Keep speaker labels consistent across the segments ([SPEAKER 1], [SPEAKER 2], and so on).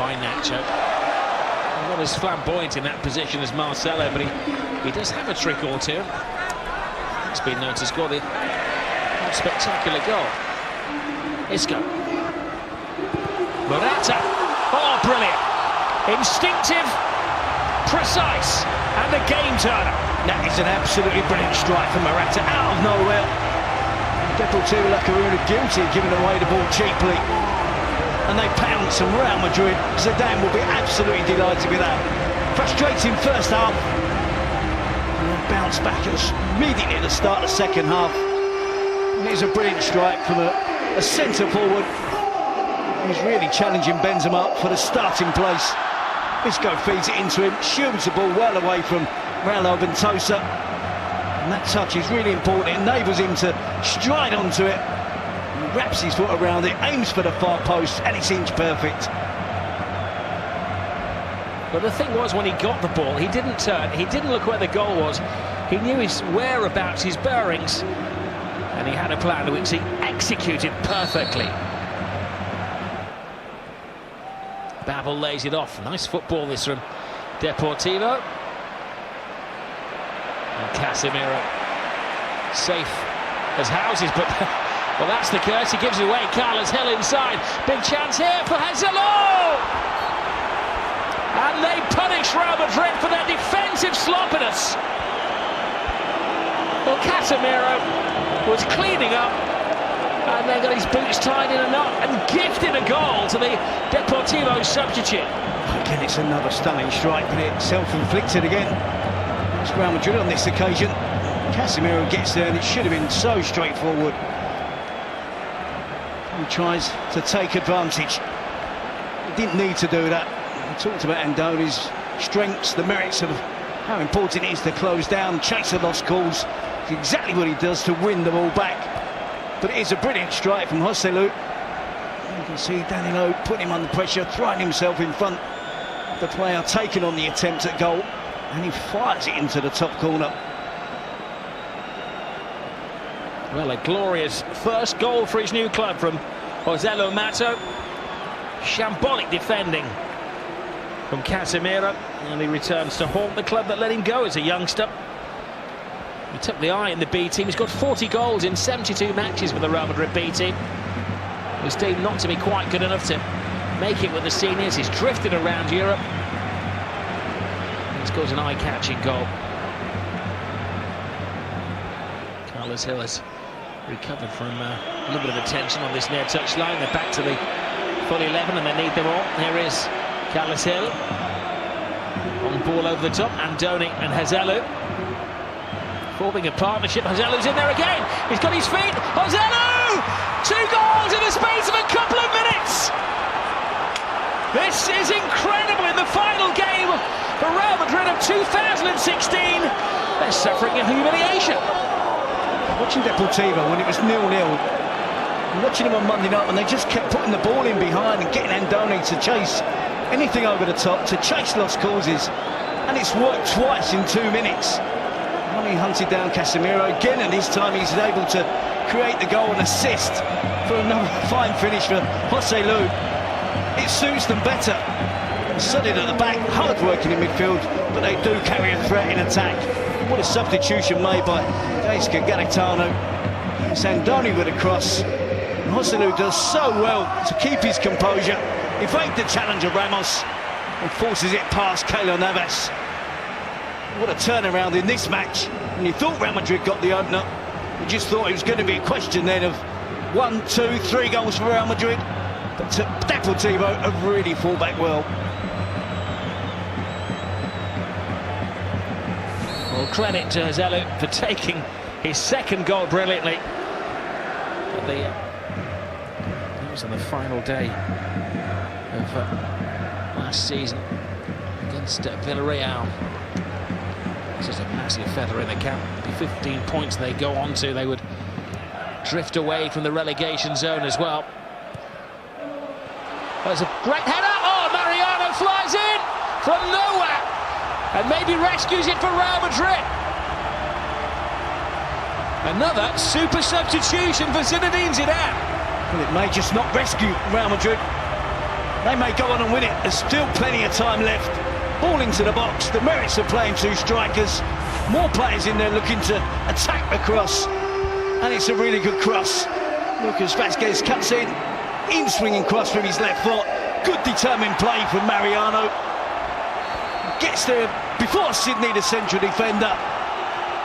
[SPEAKER 1] by Nacho. Not as flamboyant in that position as Marcelo, but he does have a trick or two. It's been known to score the spectacular goal. Isco. Morata. Oh, brilliant. Instinctive, precise, and a game turner.
[SPEAKER 2] That is an absolutely brilliant strike from Morata out of nowhere. Deportivo La Coruña guilty of giving away the ball cheaply. And they pounce on Real Madrid. Zidane will be absolutely delighted with that. Frustrating first half. And then bounce back immediately at the start of the second half. And it is a brilliant strike from a centre forward. He's really challenging Benzema for the starting place. Isco feeds it into him, shields the ball well away from Raul Ventosa. And that touch is really important. It enables him to stride onto it. He wraps his foot around it, aims for the far post, and it's inch perfect.
[SPEAKER 1] But the thing was, when he got the ball, he didn't turn, he didn't look where the goal was. He knew his whereabouts, his bearings, and he had a plan which he executed perfectly. Babel lays it off. Nice football this from Deportivo. And Casemiro, safe as houses, but well, that's the curse. He gives it away. Carlos Hill inside. Big chance here for Hazard. And they punish Real Madrid for their defensive sloppiness. Well, Casemiro was cleaning up, and they got his boots tied in a knot and gifted a goal to the Deportivo substitute.
[SPEAKER 2] Again, it's another stunning strike, but it's self-inflicted again. It's Real Madrid on this occasion. Casemiro gets there, and it should have been so straightforward. He tries to take advantage. He didn't need to do that. We talked about Andoni's strengths, the merits of how important it is to close down, chase the lost calls. It's exactly what he does to win the ball back. But it is a brilliant strike from Joselu. You can see Danilo putting him under pressure, throwing himself in front of the player, taking on the attempt at goal, and he fires it into the top corner.
[SPEAKER 1] Well, a glorious first goal for his new club from Joselu Mato. Shambolic defending from Casemiro, and he returns to haunt the club that let him go as a youngster. He took the eye in the B team. He's got 40 goals in 72 matches with the Real Madrid B team. He was deemed not to be quite good enough to make it with the seniors. He's drifted around Europe. He scores an eye-catching goal. Carlos Hill has recovered from a little bit of attention on this near touch line. They're back to the full 11 and they need them all. Here is Carlos Hill. On ball over the top, Andoni and Hazelu. Forming a partnership. Joselu's in there again. He's got his feet. Joselu! 2 goals in the space of a couple of minutes. This is incredible in the final game for Real Madrid of 2016. They're suffering a humiliation.
[SPEAKER 2] Watching Deportivo when it was 0-0, watching him on Monday night when they just kept putting the ball in behind and getting Andoni to chase anything over the top, to chase lost causes, and it's worked twice in 2 minutes. He hunted down Casemiro again, and this time he's able to create the goal and assist for another fine finish for Joselu. It suits them better. Solid at the back, hard working in midfield, but they do carry a threat in attack. What a substitution made by Gaisca Gaetano. Andoni with a cross. And Joselu does so well to keep his composure, evade the challenge of Ramos, and forces it past Keylor Navas. What a turnaround in this match. And you thought Real Madrid got the opener. You just thought it was going to be a question then of 1, 2, 3 goals for Real Madrid. But Deportivo have really fought back well.
[SPEAKER 1] Well, credit to Joselu for taking his second goal brilliantly. But that was on the final day of last season against Villarreal. This is a massive feather in the cap. 15 points they go on to. They would drift away from the relegation zone as well. There's a great header. Oh, Mariano flies in from nowhere and maybe rescues it for Real Madrid. Another super substitution for Zinedine Zidane.
[SPEAKER 2] Well, it may just not rescue Real Madrid. They may go on and win it. There's still plenty of time left. Ball into the box. The merits of playing two strikers. More players in there looking to attack the cross. And it's a really good cross. Lucas Vazquez cuts in swinging cross from his left foot. Good determined play from Mariano. Gets there before Sydney, the central defender.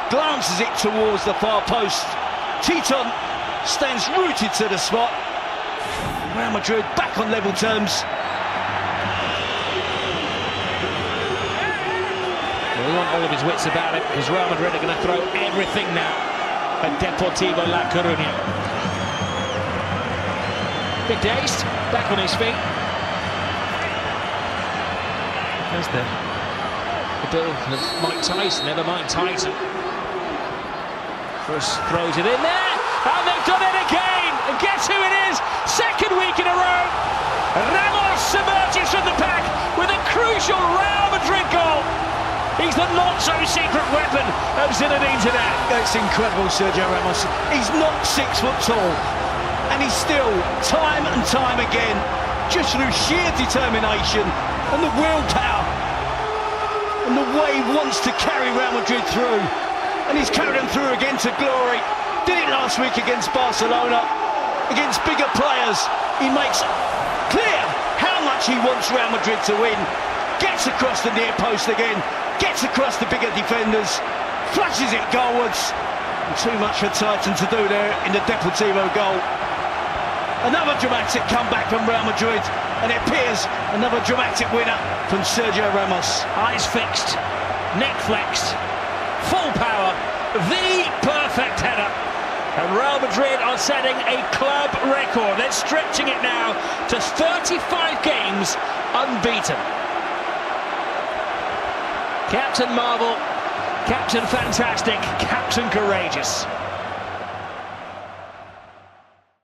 [SPEAKER 2] Glances it towards the far post. Titon stands rooted to the spot. Real Madrid back on level terms.
[SPEAKER 1] Well, we want all of his wits about it, because Real Madrid are going to throw everything now at Deportivo La Coruña. Bit dazed, back on his feet. There's the bill of Mike Tyson, never Mike Tyson. First throws it in there, and they've done it again! And guess who it is? Second week in a row! Ramos emerges from the pack with a crucial Real Madrid goal! He's the not-so-secret weapon of Zinedine Zidane.
[SPEAKER 2] It's incredible, Sergio Ramos. He's not 6 foot tall, and he's still, time and time again, just through sheer determination and the willpower and the way he wants to carry Real Madrid through. And he's carried them through again to glory. Did it last week against Barcelona, against bigger players. He makes clear how much he wants Real Madrid to win. Gets across the near post again, gets across the bigger defenders, flashes it goalwards. And too much for Titan to do there in the Deportivo goal. Another dramatic comeback from Real Madrid, and it appears another dramatic winner from Sergio Ramos.
[SPEAKER 1] Eyes fixed, neck flexed, full power, the perfect header. And Real Madrid are setting a club record. They're stretching it now to 35 games unbeaten. Captain Marvel, Captain Fantastic, Captain Courageous.